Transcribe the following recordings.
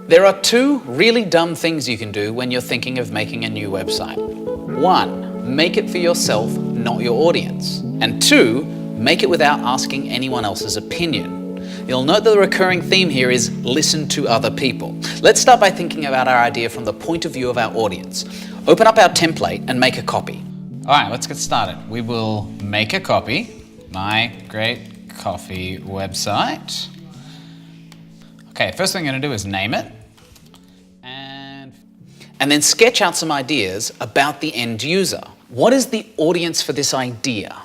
There are two really dumb things you can do when you're thinking of making a new website. One, make it for yourself, not your audience. And two, make it without asking anyone else's opinion. You'll note that the recurring theme here is listen to other people. Let's start by thinking about our idea from the point of view of our audience. Open up our template and make a copy. All right, let's get started. We will make a copy, my great coffee website. Okay, first thing I'm going to do is name it. And then sketch out some ideas about the end user. What is the audience for this idea?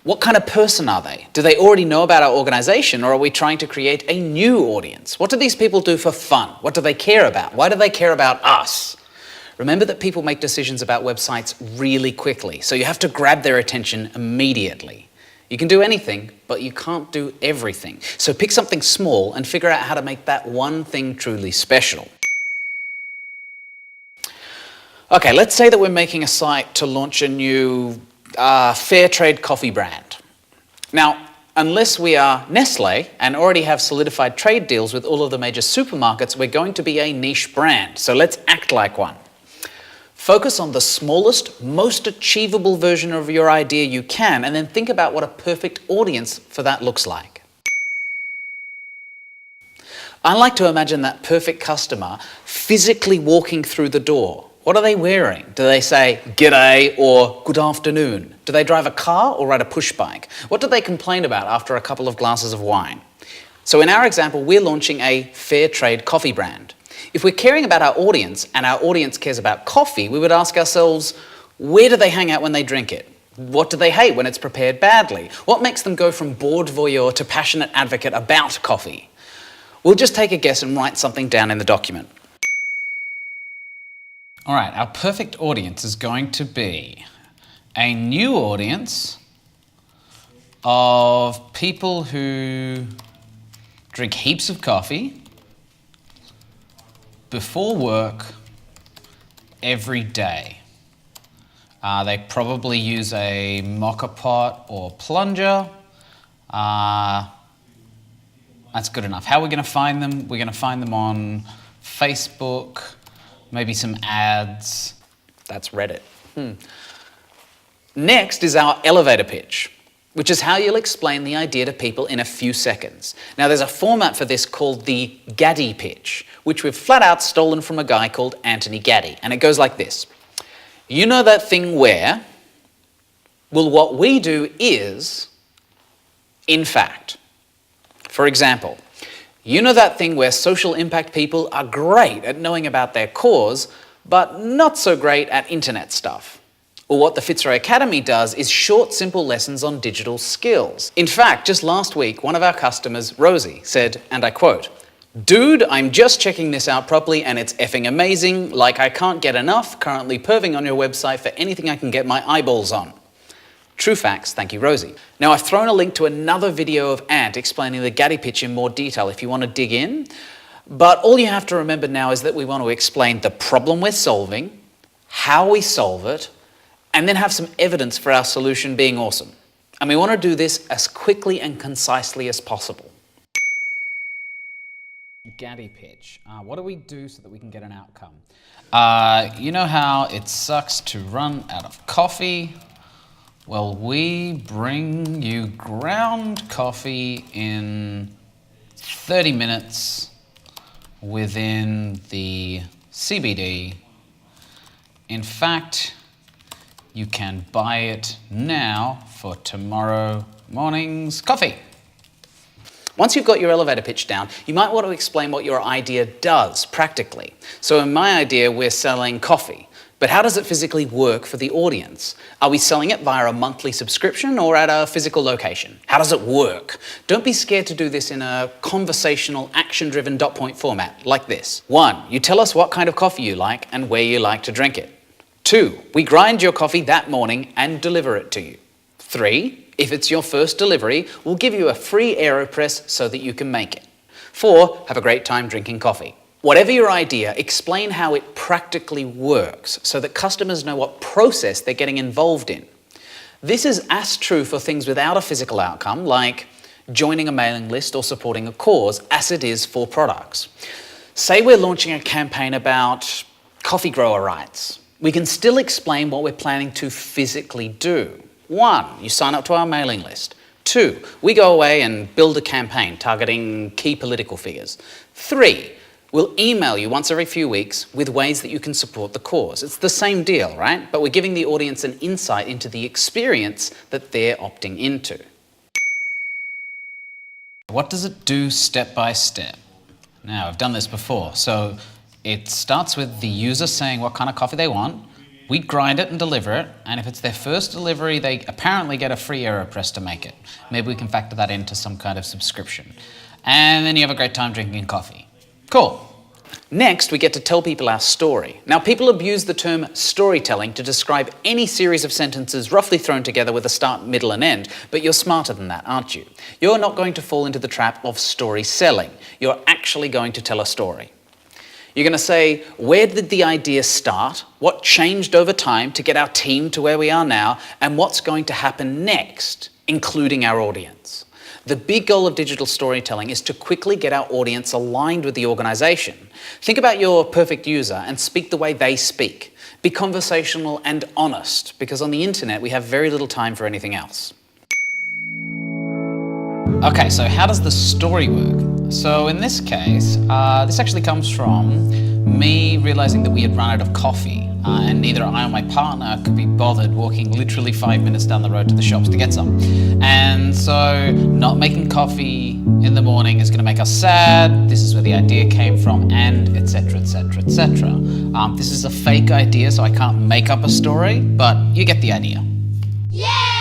What kind of person are they? Do they already know about our organization, or are we trying to create a new audience? What do these people do for fun? What do they care about? Why do they care about us? Remember that people make decisions about websites really quickly, so you have to grab their attention immediately. You can do anything, but you can't do everything. So pick something small and figure out how to make that one thing truly special. Okay, let's say that we're making a site to launch a new fair trade coffee brand. Now, unless we are Nestle and already have solidified trade deals with all of the major supermarkets, we're going to be a niche brand. So let's act like one. Focus on the smallest, most achievable version of your idea you can, and then think about what a perfect audience for that looks like. I like to imagine that perfect customer physically walking through the door. What are they wearing? Do they say "G'day" or "Good afternoon"? Do they drive a car or ride a push bike? What do they complain about after a couple of glasses of wine? So in our example, we're launching a fair trade coffee brand. If we're caring about our audience and our audience cares about coffee, we would ask ourselves, where do they hang out when they drink it? What do they hate when it's prepared badly? What makes them go from bored voyeur to passionate advocate about coffee? We'll just take a guess and write something down in the document. All right, our perfect audience is going to be a new audience of people who drink heaps of coffee before work every day. They probably use a mocha pot or plunger. That's good enough. How are we going to find them? We're going to find them on Facebook. Maybe some ads. That's Reddit. Next is our elevator pitch, which is how you'll explain the idea to people in a few seconds. Now, there's a format for this called the Gaddy pitch, which we've flat out stolen from a guy called Anthony Gaddy. And it goes like this. You know that thing where? Well, what we do is, in fact. For example, you know that thing where social impact people are great at knowing about their cause, but not so great at internet stuff. Well, what the Fitzroy Academy does is short, simple lessons on digital skills. In fact, just last week, one of our customers, Rosie, said, and I quote, "Dude, I'm just checking this out properly and it's effing amazing. Like I can't get enough, currently perving on your website for anything I can get my eyeballs on." True facts, thank you, Rosie. Now, I've thrown a link to another video of Ant explaining the Gaddy pitch in more detail if you want to dig in. But all you have to remember now is that we want to explain the problem we're solving, how we solve it, and then have some evidence for our solution being awesome. And we want to do this as quickly and concisely as possible. Gaddy pitch. What do we do so that we can get an outcome? You know how it sucks to run out of coffee? Well, we bring you ground coffee in 30 minutes within the CBD. In fact, you can buy it now for tomorrow morning's coffee. Once you've got your elevator pitch down, you might want to explain what your idea does practically. So in my idea, we're selling coffee. But how does it physically work for the audience? Are we selling it via a monthly subscription or at a physical location? How does it work? Don't be scared to do this in a conversational, action-driven dot point format like this. 1, you tell us what kind of coffee you like and where you like to drink it. 2, we grind your coffee that morning and deliver it to you. 3, if it's your first delivery, we'll give you a free AeroPress so that you can make it. 4, have a great time drinking coffee. Whatever your idea, explain how it practically works so that customers know what process they're getting involved in. This is as true for things without a physical outcome, like joining a mailing list or supporting a cause, as it is for products. Say we're launching a campaign about coffee grower rights. We can still explain what we're planning to physically do. 1, you sign up to our mailing list. 2, we go away and build a campaign targeting key political figures. 3, we'll email you once every few weeks with ways that you can support the cause. It's the same deal, right? But we're giving the audience an insight into the experience that they're opting into. What does it do step by step? Now, I've done this before. So it starts with the user saying what kind of coffee they want. We grind it and deliver it. And if it's their first delivery, they apparently get a free AeroPress to make it. Maybe we can factor that into some kind of subscription. And then you have a great time drinking coffee. Cool. Next, we get to tell people our story. Now, people abuse the term storytelling to describe any series of sentences roughly thrown together with a start, middle, and end, but you're smarter than that, aren't you? You're not going to fall into the trap of story selling. You're actually going to tell a story. You're going to say, where did the idea start? What changed over time to get our team to where we are now? And what's going to happen next, including our audience? The big goal of digital storytelling is to quickly get our audience aligned with the organization. Think about your perfect user and speak the way they speak. Be conversational and honest, because on the internet we have very little time for anything else. Okay, so how does the story work? So in this case, this actually comes from me realizing that we had run out of coffee and neither I or my partner could be bothered walking literally 5 minutes down the road to the shops to get some. And so not making coffee in the morning is going to make us sad. This is where the idea came from, and etc, etc, etc. This is a fake idea, so I can't make up a story, but you get the idea. Yeah!